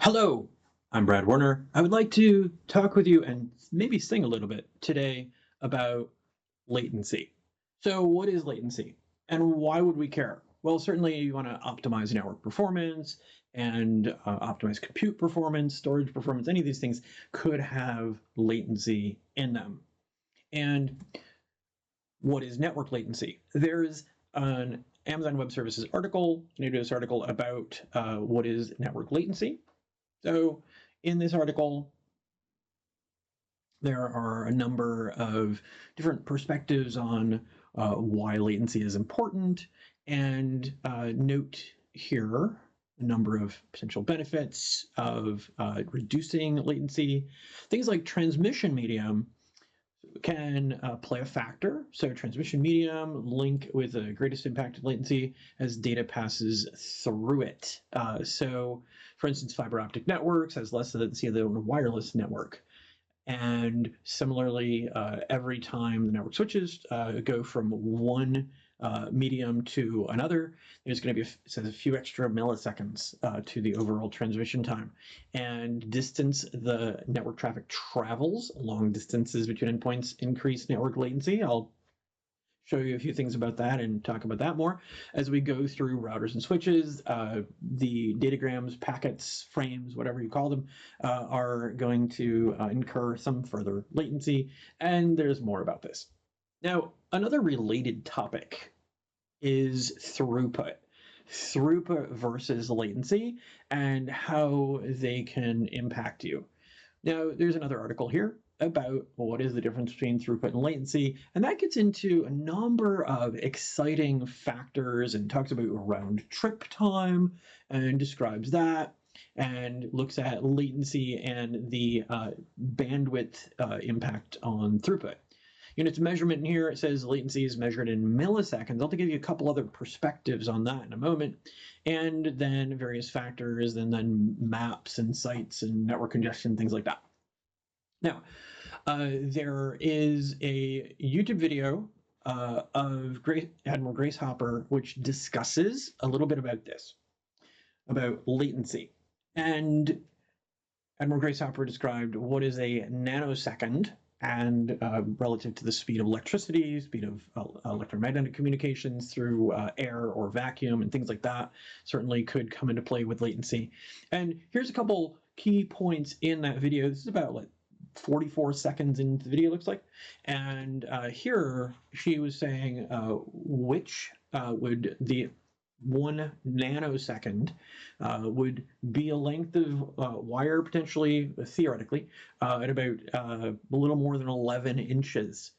Hello, I'm Brad Werner. I would like to talk with you and maybe sing a little bit today about latency. So, what is latency and why would we care? Well, certainly you want to optimize network performance and optimize compute performance, storage performance. Any of these things could have latency in them. And what is network latency? There's an Amazon Web Services article, an AWS article about what is network latency. So in this article, there are a number of different perspectives on why latency is important, and note here a number of potential benefits of reducing latency. Things like transmission medium can play a factor. So transmission medium link with the greatest impact of latency as data passes through it. So for instance, fiber optic networks has less latency than a wireless network. And similarly, every time the network switches go from one medium to another, there's going to be a few extra milliseconds to the overall transmission time. And distance the network traffic travels, long distances between endpoints increase network latency. I'll show you a few things about that and talk about that more as we go through routers and switches. The datagrams, packets, frames, whatever you call them, are going to incur some further latency, and there's more about this. Now, another related topic is throughput. Throughput versus latency and how they can impact you. Now, there's another article here about what is the difference between throughput and latency, and that gets into a number of exciting factors and talks about round trip time and describes that and looks at latency and the bandwidth impact on throughput. Units of measurement in here, it says latency is measured in milliseconds. I'll give you a couple other perspectives on that in a moment. And then various factors, and then maps and sites and network congestion, things like that. Now, there is a YouTube video of Admiral Grace Hopper, which discusses a little bit about this, about latency. And Admiral Grace Hopper described what is a nanosecond and relative to the speed of electricity, speed of electromagnetic communications through air or vacuum and things like that certainly could come into play with latency. And here's a couple key points in that video. This is about like 44 seconds into the video, looks like. And here she was saying which would the 1 nanosecond would be a length of wire, potentially, theoretically, at about a little more than 11 inches.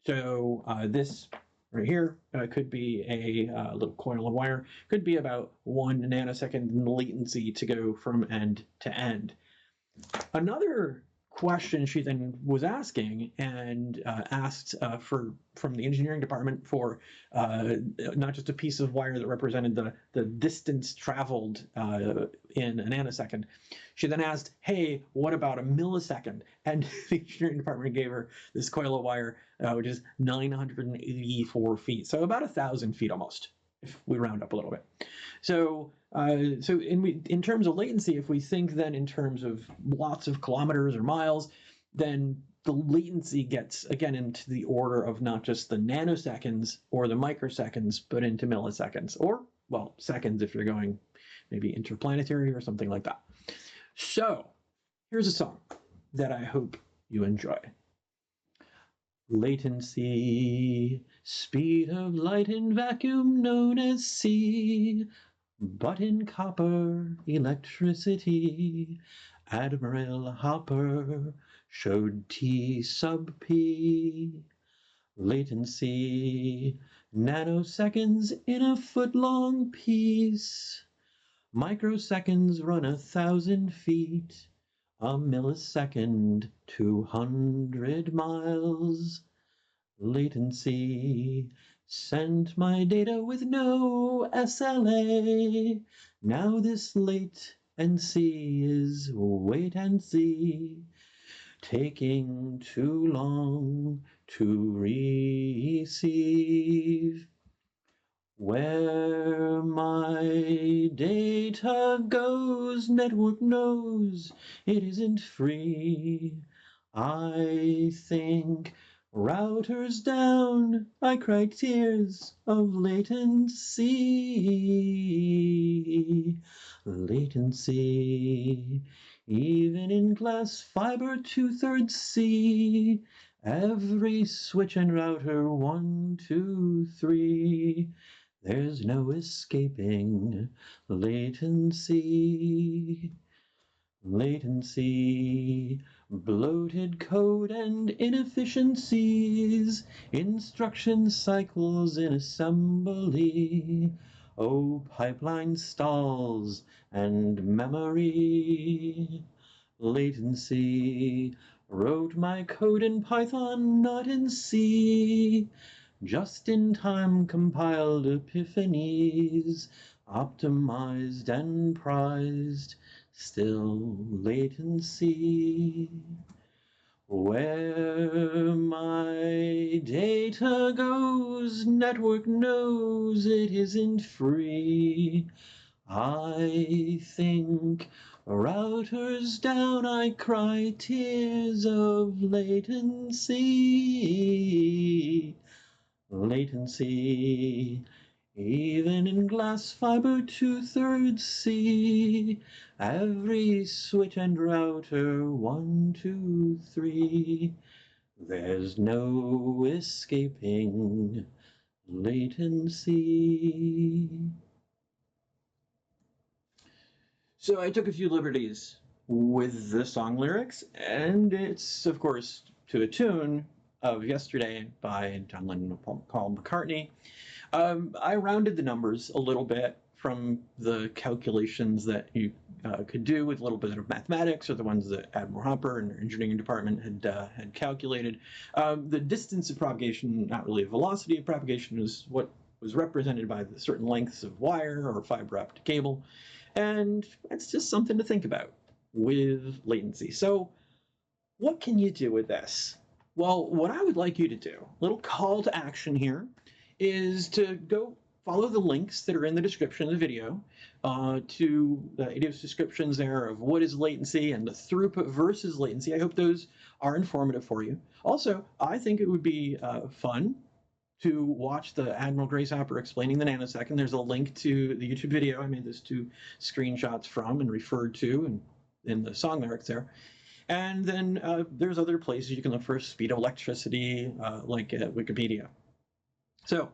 So this right here could be a little coil of wire, could be about 1 nanosecond in latency to go from end to end. Another question she then was asking and asked from the engineering department for not just a piece of wire that represented the distance traveled in a nanosecond. She then asked, hey, what about a millisecond? And the engineering department gave her this coil of wire, which is 984 feet, so about 1,000 feet almost, if we round up a little bit. So in terms of latency, if we think then in terms of lots of kilometers or miles, then the latency gets, again, into the order of not just the nanoseconds or the microseconds, but into milliseconds, or, well, seconds if you're going maybe interplanetary or something like that. So here's a song that I hope you enjoy. Latency, speed of light in vacuum known as C. But in copper electricity, Admiral Hopper showed T sub P. Latency, nanoseconds in a foot-long piece. Microseconds run 1,000 feet. A millisecond, 200 miles. Latency, sent my data with no SLA. Now this latency is wait and see, taking too long to receive. Where my data goes, network knows it isn't free. I think routers down, I cry tears of latency. Latency, even in glass fiber 2/3 C. Every switch and router 1, 2, 3. There's no escaping latency. Latency, bloated code and inefficiencies, instruction cycles in assembly, oh, pipeline stalls and memory. Latency, wrote my code in Python, not in C. Just-in-time compiled epiphanies, optimized and prized, still latency. Where my data goes, network knows it isn't free. I think routers down, I cry tears of latency. Latency, even in glass fiber 2/3 C. Every switch and router 1, 2, 3. There's no escaping latency. So I took a few liberties with the song lyrics, and it's, of course, to a tune of Yesterday by John Lennon and Paul McCartney. I rounded the numbers a little bit from the calculations that you could do with a little bit of mathematics, or the ones that Admiral Hopper and our engineering department had calculated. The distance of propagation, not really the velocity of propagation, is what was represented by the certain lengths of wire or fiber optic cable. And it's just something to think about with latency. So what can you do with this? Well, what I would like you to do, little call to action here, is to go follow the links that are in the description of the video it gives descriptions there of what is latency and the throughput versus latency. I hope those are informative for you. Also, I think it would be fun to watch the Admiral Grace Hopper explaining the nanosecond. There's a link to the YouTube video I made those two screenshots from and referred to and in the song lyrics there. And then there's other places you can look for speed of electricity, like at Wikipedia. So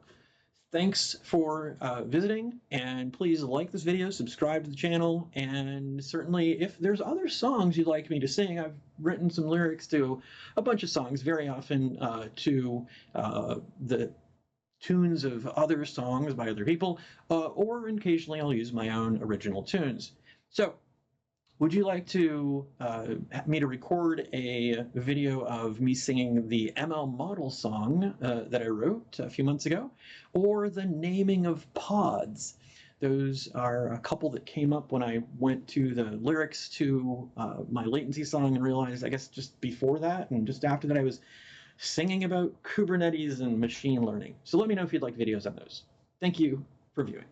thanks for visiting, and please like this video, subscribe to the channel, and certainly if there's other songs you'd like me to sing, I've written some lyrics to a bunch of songs, very often to the tunes of other songs by other people, or occasionally I'll use my own original tunes. So would you like to me to record a video of me singing the ML model song that I wrote a few months ago, or the naming of pods? Those are a couple that came up when I went to the lyrics to my latency song and realized, I guess just before that and just after that, I was singing about Kubernetes and machine learning. So let me know if you'd like videos on those. Thank you for viewing.